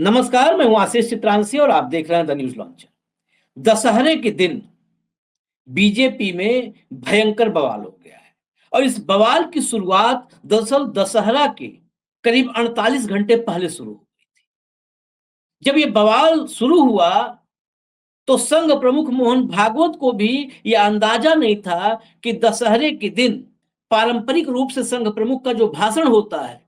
नमस्कार, मैं हूं आशीष चित्रांशी और आप देख रहे हैं द न्यूज लॉन्चर। दशहरे के दिन बीजेपी में भयंकर बवाल हो गया है और इस बवाल की शुरुआत दरअसल दशहरा के करीब 48 घंटे पहले शुरू हुई थी। जब ये बवाल शुरू हुआ तो संघ प्रमुख मोहन भागवत को भी यह अंदाजा नहीं था कि दशहरे के दिन पारंपरिक रूप से संघ प्रमुख का जो भाषण होता है,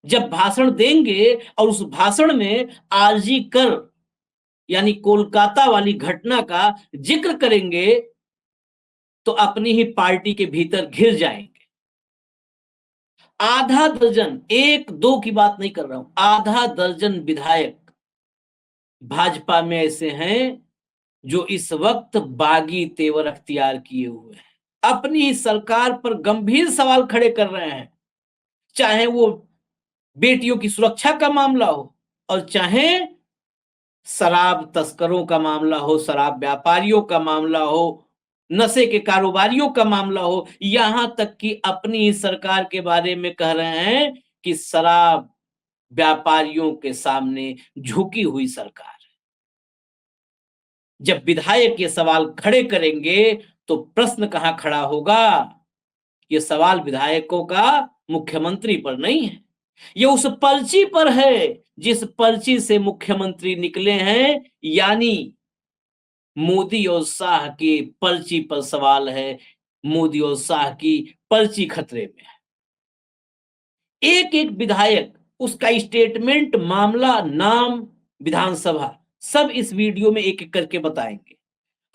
जब भाषण देंगे और उस भाषण में आरजी कर यानी कोलकाता वाली घटना का जिक्र करेंगे तो अपनी ही पार्टी के भीतर घिर जाएंगे। आधा दर्जन, एक दो की बात नहीं कर रहा हूं, आधा दर्जन विधायक भाजपा में ऐसे हैं जो इस वक्त बागी तेवर अख्तियार किए हुए हैं, अपनी ही सरकार पर गंभीर सवाल खड़े कर रहे हैं, चाहे वो बेटियों की सुरक्षा का मामला हो और चाहे शराब तस्करों का मामला हो, शराब व्यापारियों का मामला हो, नशे के कारोबारियों का मामला हो, यहां तक कि अपनी ही सरकार के बारे में कह रहे हैं कि शराब व्यापारियों के सामने झुकी हुई सरकार है। जब विधायक ये सवाल खड़े करेंगे तो प्रश्न कहां खड़ा होगा? ये सवाल विधायकों का मुख्यमंत्री पर नहीं है, ये उस पर्ची पर है जिस पर्ची से मुख्यमंत्री निकले हैं, यानी मोदी और शाह की पर्ची पर सवाल है। मोदी और शाह की पर्ची खतरे में है। एक एक विधायक, उसका स्टेटमेंट, मामला, नाम, विधानसभा, सब इस वीडियो में एक एक करके बताएंगे।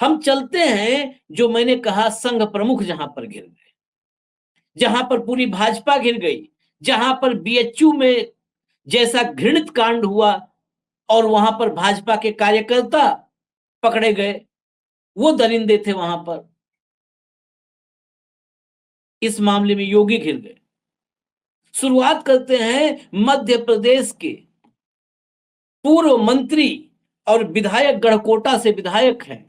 हम चलते हैं जो मैंने कहा संघ प्रमुख जहां पर घिर गए, जहां पर पूरी भाजपा घिर गई, जहां पर बीएचयू में जैसा घृणित कांड हुआ और वहां पर भाजपा के कार्यकर्ता पकड़े गए, वो दरिंदे थे वहां पर। इस मामले में योगी घिर गए। शुरुआत करते हैं मध्य प्रदेश के पूर्व मंत्री और विधायक, गढ़कोटा से विधायक हैं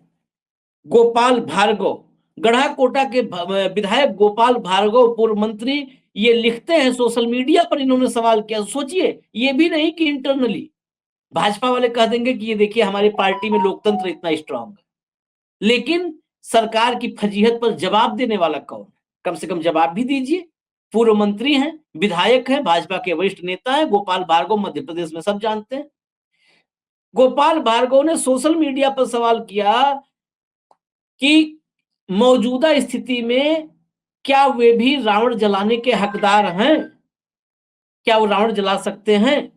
गोपाल भार्गव। गढ़ाकोटा के विधायक गोपाल भार्गव, पूर्व मंत्री, ये लिखते हैं सोशल मीडिया पर, इन्होंने सवाल किया। सोचिए, ये भी नहीं कि इंटरनली भाजपा वाले कह देंगे कि ये देखिए हमारी पार्टी में लोकतंत्र इतना स्ट्रांग है, लेकिन सरकार की फजीहत पर जवाब देने वाला कौन है? कम से कम जवाब भी दीजिए। पूर्व मंत्री हैं, विधायक हैं, भाजपा के वरिष्ठ नेता हैं गोपाल भार्गव, मध्य प्रदेश में सब जानते हैं। गोपाल भार्गव ने सोशल मीडिया पर सवाल किया कि मौजूदा स्थिति में क्या वे भी रावण जलाने के हकदार हैं? क्या वो रावण जला सकते हैं?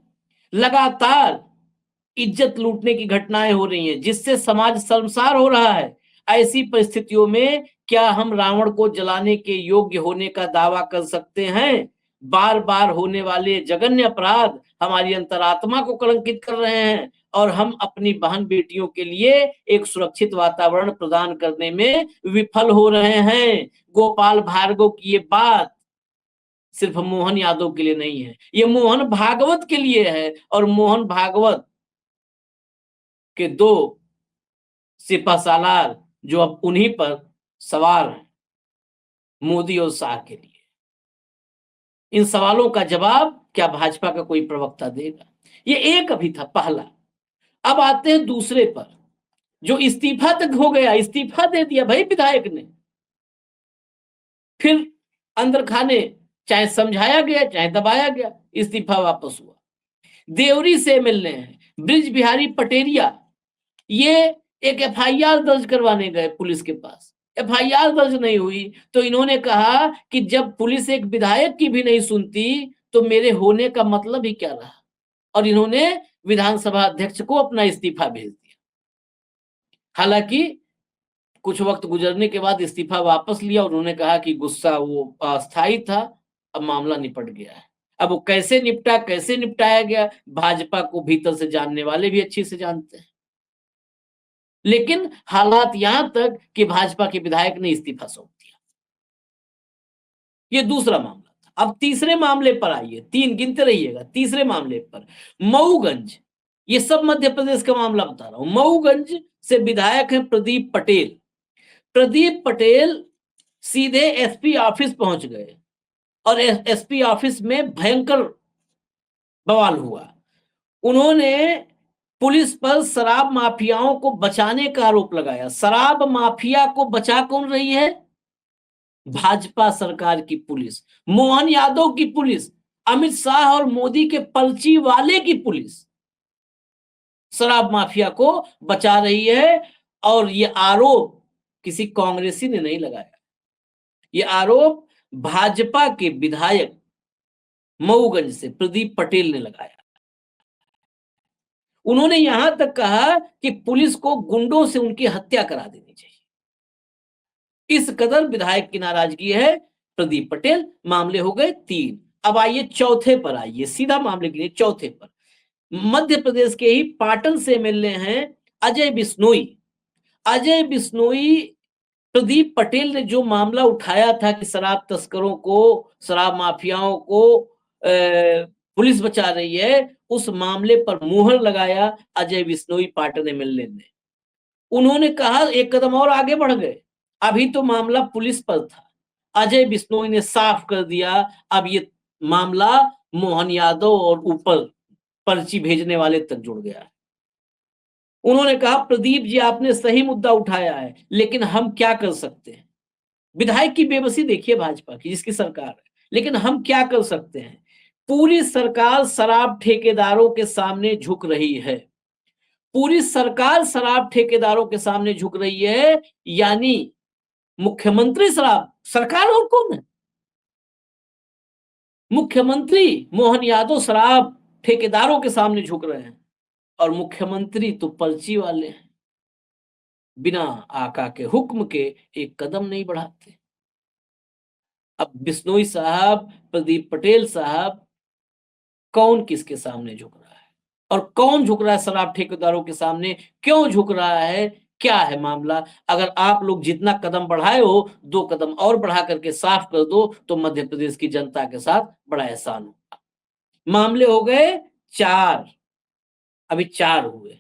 लगातार इज्जत लूटने की घटनाएं हो रही हैं जिससे समाज शर्मसार हो रहा है। ऐसी परिस्थितियों में क्या हम रावण को जलाने के योग्य होने का दावा कर सकते हैं? बार बार होने वाले जघन्य अपराध हमारी अंतरात्मा को कलंकित कर रहे हैं और हम अपनी बहन बेटियों के लिए एक सुरक्षित वातावरण प्रदान करने में विफल हो रहे हैं। गोपाल भार्गव की ये बात सिर्फ मोहन यादव के लिए नहीं है, ये मोहन भागवत के लिए है। और मोहन भागवत के दो सिपहसालार जो अब उन्हीं पर सवार हैं, मोदी और शाह के लिए। इन सवालों का जवाब क्या भाजपा का कोई प्रवक्ता देगा? ये एक अभी था, पहला। अब आते हैं दूसरे पर, जो इस्तीफा तक हो गया, इस्तीफा दे दिया भाई विधायक ने। फिर अंदर खाने चाहे समझाया गया चाहे दबाया गया, इस्तीफा वापस हुआ। देवरी से एमएलए हैं ब्रिज बिहारी पटेरिया, ये एक एफआईआर दर्ज करवाने गए पुलिस के पास। एफआईआर दर्ज नहीं हुई तो इन्होंने कहा कि जब पुलिस एक विधायक की भी नहीं सुनती तो मेरे होने का मतलब ही क्या रहा, और इन्होंने विधानसभा अध्यक्ष को अपना इस्तीफा भेज दिया। हालांकि कुछ वक्त गुजरने के बाद इस्तीफा वापस लिया और उन्होंने कहा कि गुस्सा वो अस्थायी था, अब मामला निपट गया है। अब वो कैसे निपटा, कैसे निपटाया गया, भाजपा को भीतर से जानने वाले भी अच्छी से जानते हैं। लेकिन हालात यहां तक कि भाजपा के विधायक ने इस्तीफा सौंप दिया। यह दूसरा मामला था। अब तीसरे मामले पर आइए, तीन गिनते रहिएगा। तीसरे मामले पर मऊगंज, ये सब मध्य प्रदेश का मामला बता रहा हूं। मऊगंज से विधायक हैं प्रदीप पटेल। प्रदीप पटेल सीधे एसपी ऑफिस पहुंच गए और एसपी ऑफिस में भयंकर बवाल हुआ। उन्होंने पुलिस पर शराब माफियाओं को बचाने का आरोप लगाया। शराब माफिया को बचा कौन रही है? भाजपा सरकार की पुलिस, मोहन यादव की पुलिस, अमित शाह और मोदी के पर्ची वाले की पुलिस शराब माफिया को बचा रही है। और ये आरोप किसी कांग्रेसी ने नहीं लगाया, ये आरोप भाजपा के विधायक मऊगंज से प्रदीप पटेल ने लगाया। उन्होंने यहां तक कहा कि पुलिस को गुंडों से उनकी हत्या करा देनी चाहिए। इस कदर विधायक की नाराजगी है प्रदीप पटेल। मामले हो गए 3। अब आइए चौथे पर, आइए सीधा मामले के लिए चौथे पर। मध्य प्रदेश के ही पाटन से एमएलए हैं अजय बिश्नोई। अजय बिश्नोई, प्रदीप पटेल ने जो मामला उठाया था कि शराब तस्करों को, शराब माफियाओं को पुलिस बचा रही है, उस मामले पर मुहर लगाया अजय बिश्नोई पाटन एमएलए ने। उन्होंने कहा एक कदम और आगे बढ़ गए, अभी तो मामला पुलिस पर था, अजय बिश्नोई ने साफ कर दिया अब ये मामला मोहन यादव और ऊपर पर्ची भेजने वाले तक जुड़ गया है। उन्होंने कहा प्रदीप जी आपने सही मुद्दा उठाया है, लेकिन हम क्या कर सकते हैं? विधायक की बेबसी देखिए भाजपा की, जिसकी सरकार है, लेकिन हम क्या कर सकते हैं? पूरी सरकार शराब ठेकेदारों के सामने झुक रही है। पूरी सरकार शराब ठेकेदारों के सामने झुक रही है, यानी मुख्यमंत्री शराब, सरकार और कौन है? मुख्यमंत्री मोहन यादव शराब ठेकेदारों के सामने झुक रहे हैं और मुख्यमंत्री तो पर्ची वाले हैं, बिना आका के हुक्म के एक कदम नहीं बढ़ाते। अब बिश्नोई साहब, प्रदीप पटेल साहब, कौन किसके सामने झुक रहा है और कौन झुक रहा है शराब ठेकेदारों के सामने? क्यों झुक रहा है? क्या है मामला? अगर आप लोग जितना कदम बढ़ाए हो, 2 कदम और बढ़ा करके साफ कर दो तो मध्य प्रदेश की जनता के साथ बड़ा एहसान होगा। मामले हो गए 4, अभी 4 हुए।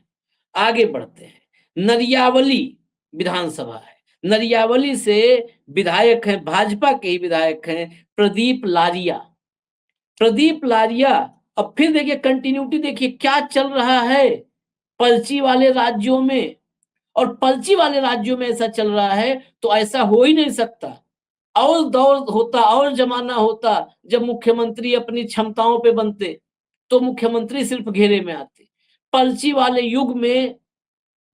आगे बढ़ते हैं। नरियावली विधानसभा है, नरियावली से विधायक हैं, भाजपा के ही विधायक हैं प्रदीप लारिया। प्रदीप लारिया, अब फिर देखिए कंटिन्यूटी, देखिए क्या चल रहा है पर्ची वाले राज्यों में। और पर्ची वाले राज्यों में ऐसा चल रहा है तो ऐसा हो ही नहीं सकता। और दौर होता और जमाना होता जब मुख्यमंत्री अपनी क्षमताओं पे बनते, तो मुख्यमंत्री सिर्फ घेरे में आते। पर्ची वाले युग में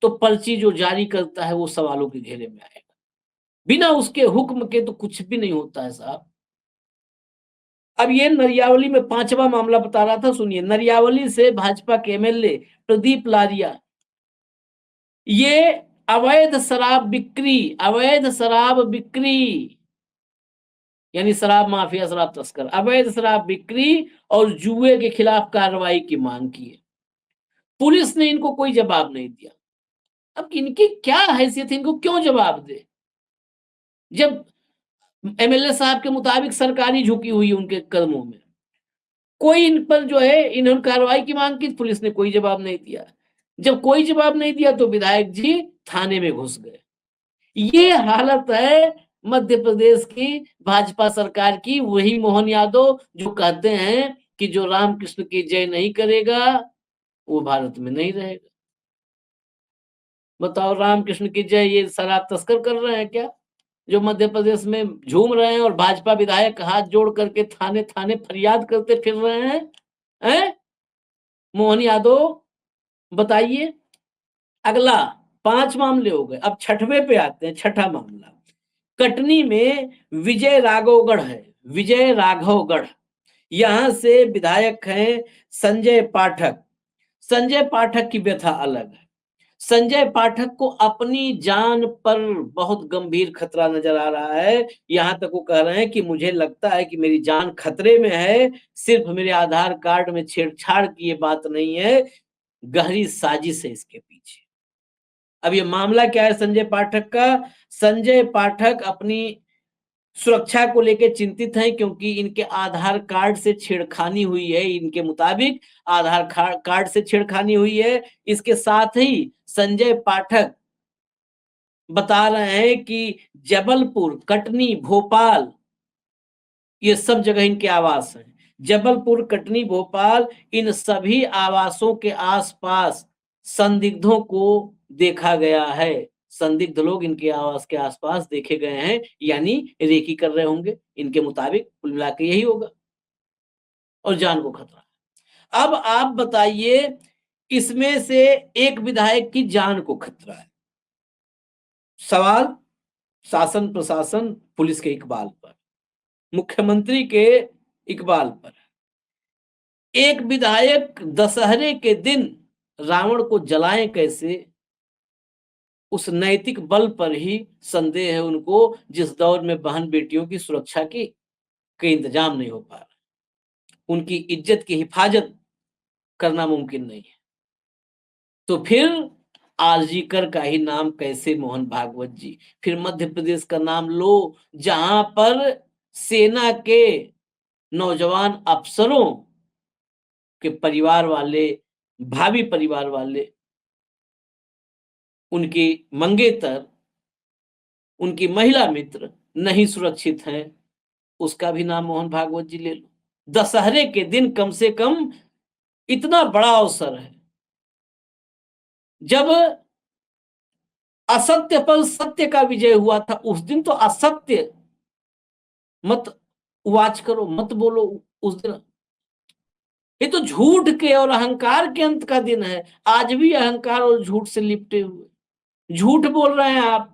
तो पर्ची जो जारी करता है वो सवालों के घेरे में आएगा। बिना उसके हुक्म के तो कुछ भी नहीं होता है साहब। अब ये नरियावली में 5वां मामला बता रहा था, सुनिए। नरियावली से भाजपा के एमएलए प्रदीप लारिया, ये अवैध शराब बिक्री यानी शराब माफिया, शराब तस्कर, अवैध शराब बिक्री और जुए के खिलाफ कार्रवाई की मांग की है। पुलिस ने इनको कोई जवाब नहीं दिया। अब इनकी क्या हैसियत है, इनको क्यों जवाब दे? जब एमएलए साहब के मुताबिक सरकारी झुकी हुई है उनके कदमों में, कोई इन पर जो है, इन्होंने कार्रवाई की मांग की, पुलिस ने कोई जवाब नहीं दिया। जब कोई जवाब नहीं दिया तो विधायक जी थाने में घुस गए। ये हालत है मध्य प्रदेश की भाजपा सरकार की। वही मोहन यादव जो कहते हैं कि जो रामकृष्ण की जय नहीं करेगा वो भारत में नहीं रहेगा। बताओ, रामकृष्ण की जय ये शराब तस्कर कर रहे हैं क्या, जो मध्य प्रदेश में झूम रहे हैं और भाजपा विधायक हाथ जोड़ करके थाने थाने फरियाद करते फिर रहे हैं? हैं मोहन यादव, बताइए। अगला, 5 मामले हो गए, अब 6वें पे आते हैं। 6ठा मामला कटनी में विजय राघवगढ़ है, विजय राघवगढ़। यहां से विधायक हैं संजय पाठक। संजय पाठक की व्यथा अलग है। संजय पाठक को अपनी जान पर बहुत गंभीर खतरा नजर आ रहा है। यहां तक वो कह रहे हैं कि मुझे लगता है कि मेरी जान खतरे में है, सिर्फ मेरे आधार कार्ड में छेड़छाड़ की ये बात नहीं है, गहरी साजिश है इसके पीछे। अब ये मामला क्या है संजय पाठक का? संजय पाठक अपनी सुरक्षा को लेकर चिंतित हैं क्योंकि इनके आधार कार्ड से छेड़खानी हुई है। इनके मुताबिक आधार कार्ड से छेड़खानी हुई है। इसके साथ ही संजय पाठक बता रहे हैं कि जबलपुर, कटनी, भोपाल, ये सब जगह इनके आवास हैं। जबलपुर, कटनी, भोपाल, इन सभी आवासों के आसपास संदिग्धों को देखा गया है। संदिग्ध लोग इनके आवास के आसपास देखे गए हैं, यानी रेकी कर रहे होंगे। इनके मुताबिक कुल मिला के यही होगा और जान को खतरा। अब आप बताइए, इसमें से एक विधायक की जान को खतरा है। सवाल शासन प्रशासन पुलिस के इकबाल पर, मुख्यमंत्री के इकबाल पर। एक विधायक दशहरे के दिन रावण को जलाएं कैसे, उस नैतिक बल पर ही संदेह है उनको, जिस दौर में बहन बेटियों की सुरक्षा की कोई इंतजाम नहीं हो पा रहा, उनकी इज्जत की हिफाजत करना मुमकिन नहीं है। तो फिर आरजीकर का ही नाम कैसे मोहन भागवत जी? फिर मध्य प्रदेश का नाम लो, जहां पर सेना के नौजवान अफसरों के परिवार वाले, भावी परिवार वाले, उनकी मंगेतर, उनकी महिला मित्र नहीं सुरक्षित हैं, उसका भी नाम मोहन भागवत जी ले लो। दशहरे के दिन कम से कम इतना बड़ा अवसर है, जब असत्य पर सत्य का विजय हुआ था, उस दिन तो असत्य मत वाच करो, मत बोलो उस दिन। ये तो झूठ के और अहंकार के अंत का दिन है। आज भी अहंकार और झूठ से लिपटे हुए झूठ बोल रहे हैं आप।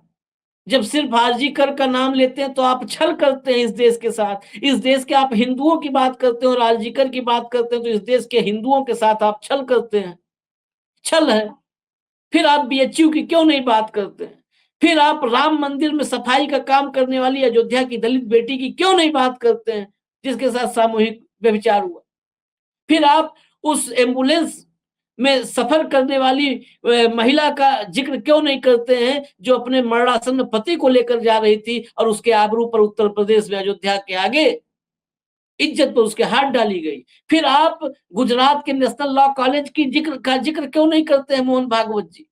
जब सिर्फ आरजी कर का नाम लेते हैं तो आप छल करते हैं इस देश के साथ। इस देश के आप हिंदुओं की बात करते हैं और आरजी कर की बात करते हैं, तो इस देश के हिंदुओं के साथ आप छल करते हैं। छल है। फिर आप बीएचयू की क्यों नहीं बात करते हैं? फिर आप राम मंदिर में सफाई का काम करने वाली अयोध्या की दलित बेटी की क्यों नहीं बात करते हैं, जिसके साथ सामूहिक व्यभिचार हुआ? फिर आप उस एम्बुलेंस में सफर करने वाली महिला का जिक्र क्यों नहीं करते हैं, जो अपने मरणासन्न पति को लेकर जा रही थी और उसके आबरू पर उत्तर प्रदेश में अयोध्या के आगे इज्जत पर उसके हाथ डाली गई? फिर आप गुजरात के नेशनल लॉ कॉलेज की जिक्र क्यों नहीं करते हैं मोहन भागवत जी?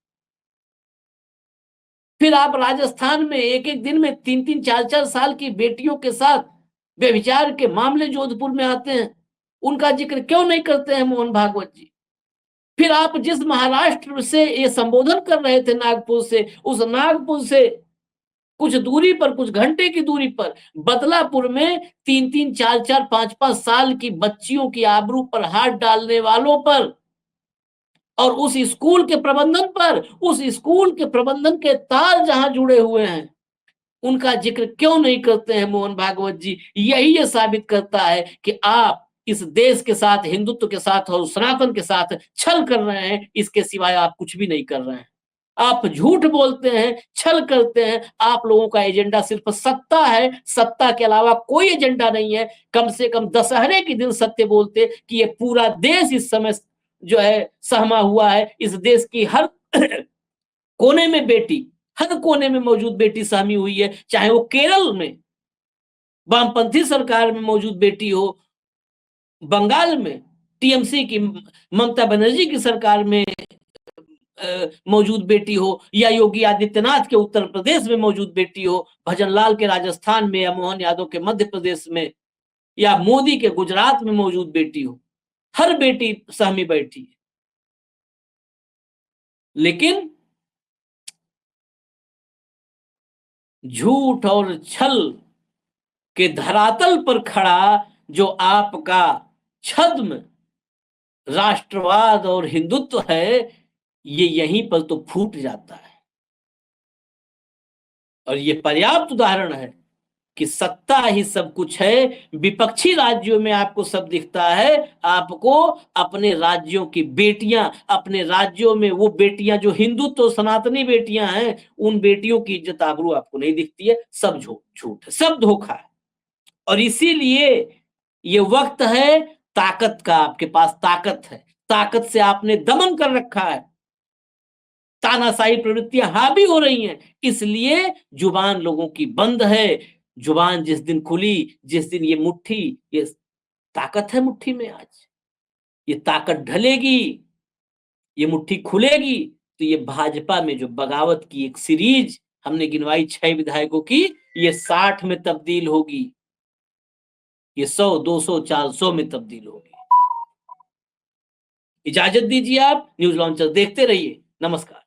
फिर आप राजस्थान में एक एक दिन में 3-3 4-4 साल की बेटियों के साथ व्यभिचार के मामले जोधपुर में आते हैं, उनका जिक्र क्यों नहीं करते हैं मोहन भागवत जी? फिर आप जिस महाराष्ट्र से ये संबोधन कर रहे थे नागपुर से, उस नागपुर से कुछ दूरी पर, कुछ घंटे की दूरी पर बदलापुर में 3-3 4-4 5-5 साल की बच्चियों की आबरू पर हाथ डालने वालों पर और उस स्कूल के प्रबंधन पर, उस स्कूल के प्रबंधन के तार जहां जुड़े हुए हैं, उनका जिक्र क्यों नहीं करते हैं मोहन भागवत जी? यही ये साबित करता है कि आप इस देश के साथ, हिंदुत्व के साथ और सनातन के साथ छल कर रहे हैं। इसके सिवाय आप कुछ भी नहीं कर रहे हैं। आप झूठ बोलते हैं, छल करते हैं। आप लोगों का एजेंडा सिर्फ सत्ता है, सत्ता के अलावा कोई एजेंडा नहीं है। कम से कम दशहरे के दिन सत्य बोलते कि ये पूरा देश इस समय जो है सहमा हुआ है। इस देश की हर कोने में बेटी, हर कोने में मौजूद बेटी सहमी हुई है, चाहे वो केरल में वामपंथी सरकार में मौजूद बेटी हो, बंगाल में टीएमसी की ममता बनर्जी की सरकार में मौजूद बेटी हो, या योगी आदित्यनाथ के उत्तर प्रदेश में मौजूद बेटी हो, भजन लाल के राजस्थान में, या मोहन यादव के मध्य प्रदेश में, या मोदी के गुजरात में मौजूद बेटी हो, हर बेटी सहमी बैठी है। लेकिन झूठ और छल के धरातल पर खड़ा जो आपका छद्म राष्ट्रवाद और हिंदुत्व है, ये यहीं पर तो फूट जाता है। और ये पर्याप्त उदाहरण है कि सत्ता ही सब कुछ है। विपक्षी राज्यों में आपको सब दिखता है, आपको अपने राज्यों की बेटियां, अपने राज्यों में वो बेटियां जो हिंदुत्व सनातनी बेटियां हैं, उन बेटियों की इज्जत आबरू आपको नहीं दिखती है। सब झूठ है, सब धोखा है। और इसीलिए ये वक्त है ताकत का। आपके पास ताकत है, ताकत से आपने दमन कर रखा है। तानाशाही प्रवृत्तियां हावी हो रही हैं, इसलिए जुबान लोगों की बंद है। जुबान जिस दिन खुली, जिस दिन ये मुट्ठी, ये ताकत है मुट्ठी में, आज ये ताकत ढलेगी, ये मुट्ठी खुलेगी, तो ये भाजपा में जो बगावत की एक सीरीज हमने गिनवाई 6 विधायकों की, ये 60 में तब्दील होगी। ये 100, 200, 400 में तब्दील होगी। इजाजत दीजिए आप, न्यूज लॉन्चर देखते रहिए। नमस्कार।